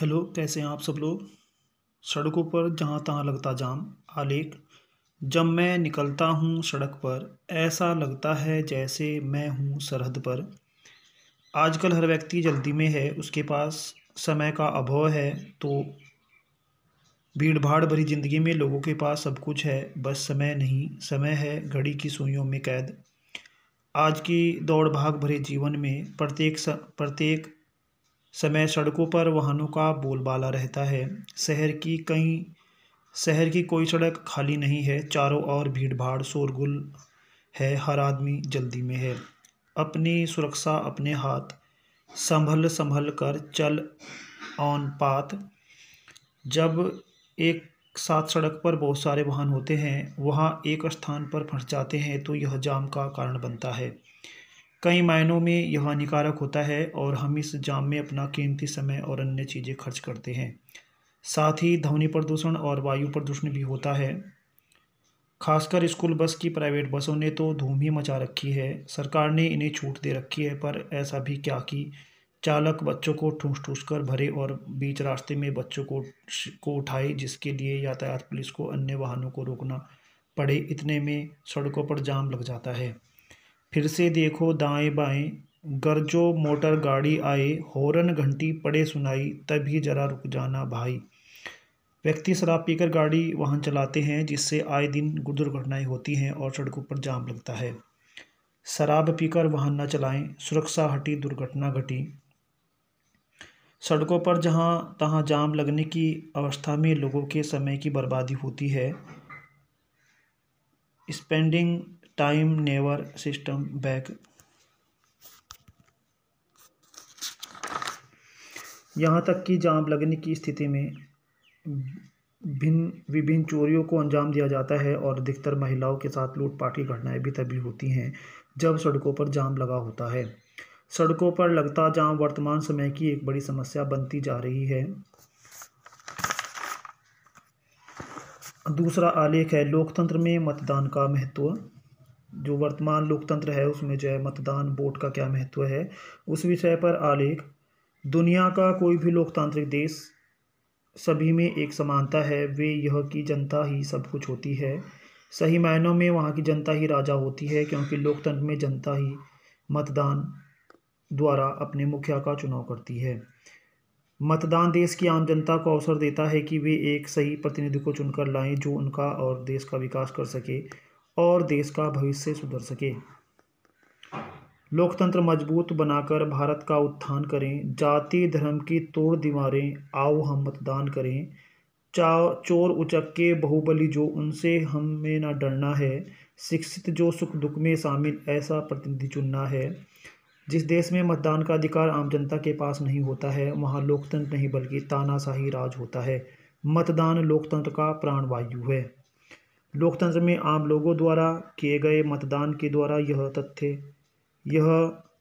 Hello, कैसे हैं आप सब लोग। सड़कों पर जहाँ तहाँ लगता जाम। आलेख। जब मैं निकलता हूँ सड़क पर, ऐसा लगता है जैसे मैं हूँ सरहद पर। आजकल हर व्यक्ति जल्दी में है, उसके पास समय का अभाव है। तो भीड़ भाड़ भरी ज़िंदगी में लोगों के पास सब कुछ है, बस समय नहीं। समय है घड़ी की सुइयों में कैद। आज की दौड़ भाग भरे जीवन में प्रत्येक समय सड़कों पर वाहनों का बोलबाला रहता है। शहर की कोई सड़क खाली नहीं है, चारों ओर भीड़ भाड़ शोरगुल है, हर आदमी जल्दी में है। अपनी सुरक्षा अपने हाथ, संभल संभल कर चल ऑन पाथ। जब एक साथ सड़क पर बहुत सारे वाहन होते हैं, वहाँ एक स्थान पर फंस जाते हैं तो यह जाम का कारण बनता है। कई मायनों में यह हानिकारक होता है और हम इस जाम में अपना कीमती समय और अन्य चीज़ें खर्च करते हैं। साथ ही ध्वनि प्रदूषण और वायु प्रदूषण भी होता है। खासकर स्कूल बस की प्राइवेट बसों ने तो धूम ही मचा रखी है। सरकार ने इन्हें छूट दे रखी है, पर ऐसा भी क्या कि चालक बच्चों को ठूस ठूस कर भरे और बीच रास्ते में बच्चों को उठाए, जिसके लिए यातायात पुलिस को अन्य वाहनों को रोकना पड़े। इतने में सड़कों पर जाम लग जाता है। फिर से देखो दाएं बाएं, गरजो मोटर गाड़ी आए, हॉर्न घंटी पड़े सुनाई, तभी जरा रुक जाना भाई। व्यक्ति शराब पीकर गाड़ी वाहन चलाते हैं, जिससे आए दिन दुर्घटनाएं होती हैं और सड़कों पर जाम लगता है। शराब पीकर वाहन न चलाएं, सुरक्षा हटी दुर्घटना घटी। सड़कों पर जहां तहां जाम लगने की अवस्था में लोगों के समय की बर्बादी होती है। Spending time never system back. यहाँ तक कि जाम लगने की स्थिति में विभिन्न चोरियों को अंजाम दिया जाता है और अधिकतर महिलाओं के साथ लूटपाट की घटनाएं भी तभी होती हैं जब सड़कों पर जाम लगा होता है। सड़कों पर लगता जाम वर्तमान समय की एक बड़ी समस्या बनती जा रही है। दूसरा आलेख है लोकतंत्र में मतदान का महत्व। जो वर्तमान लोकतंत्र है उसमें जो है मतदान वोट का क्या महत्व है, उस विषय पर आलेख। दुनिया का कोई भी लोकतांत्रिक देश, सभी में एक समानता है, वे यह कि जनता ही सब कुछ होती है। सही मायनों में वहाँ की जनता ही राजा होती है, क्योंकि लोकतंत्र में जनता ही मतदान द्वारा अपने मुखिया का चुनाव करती है। मतदान देश की आम जनता को अवसर देता है कि वे एक सही प्रतिनिधि को चुनकर लाएं, जो उनका और देश का विकास कर सके और देश का भविष्य सुधर सके। लोकतंत्र मजबूत बनाकर भारत का उत्थान करें, जाति धर्म की तोड़ दीवारें, आओ हम मतदान करें। चोर उचक्के बाहुबली जो, उनसे हमें न डरना है। शिक्षित जो सुख दुख में शामिल, ऐसा प्रतिनिधि चुनना है। जिस देश में मतदान का अधिकार आम जनता के पास नहीं होता है, वहाँ लोकतंत्र नहीं बल्कि तानाशाही राज होता है। मतदान लोकतंत्र का प्राणवायु है। लोकतंत्र में आम लोगों द्वारा किए गए मतदान के द्वारा यह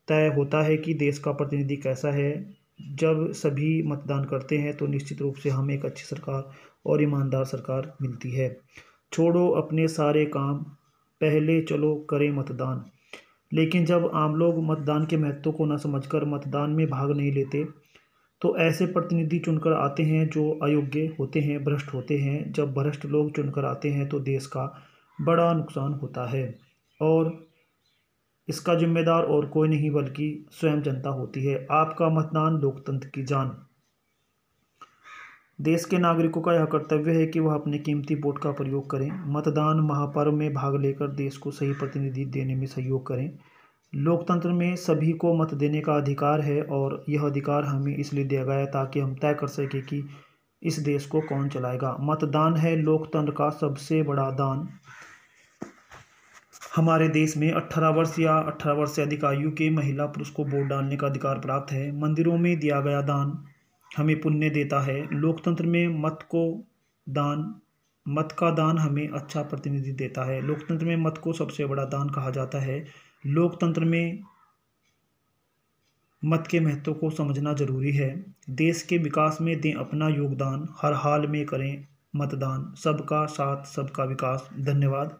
तय होता है कि देश का प्रतिनिधि कैसा है। जब सभी मतदान करते हैं तो निश्चित रूप से हमें एक अच्छी सरकार और ईमानदार सरकार मिलती है। छोड़ो अपने सारे काम, पहले चलो करें मतदान। लेकिन जब आम लोग मतदान के महत्व को न समझकर मतदान में भाग नहीं लेते, तो ऐसे प्रतिनिधि चुनकर आते हैं जो अयोग्य होते हैं, भ्रष्ट होते हैं। जब भ्रष्ट लोग चुनकर आते हैं तो देश का बड़ा नुकसान होता है और इसका जिम्मेदार और कोई नहीं बल्कि स्वयं जनता होती है। आपका मतदान लोकतंत्र की जान। देश के नागरिकों का यह कर्तव्य है कि वह अपने कीमती वोट का प्रयोग करें। मतदान महापर्व में भाग लेकर देश को सही प्रतिनिधि देने में सहयोग करें। लोकतंत्र में सभी को मत देने का अधिकार है और यह अधिकार हमें इसलिए दिया गया है ताकि हम तय कर सकें कि इस देश को कौन चलाएगा। मतदान है लोकतंत्र का सबसे बड़ा दान। हमारे देश में 18 वर्ष या 18 वर्ष से अधिक आयु के महिला पुरुष को वोट डालने का अधिकार प्राप्त है। मंदिरों में दिया गया दान हमें पुण्य देता है। लोकतंत्र में मत का दान हमें अच्छा प्रतिनिधि देता है। लोकतंत्र में मत को सबसे बड़ा दान कहा जाता है। लोकतंत्र में मत के महत्व को समझना जरूरी है। देश के विकास में दें अपना योगदान, हर हाल में करें मतदान। सबका साथ सबका विकास। धन्यवाद।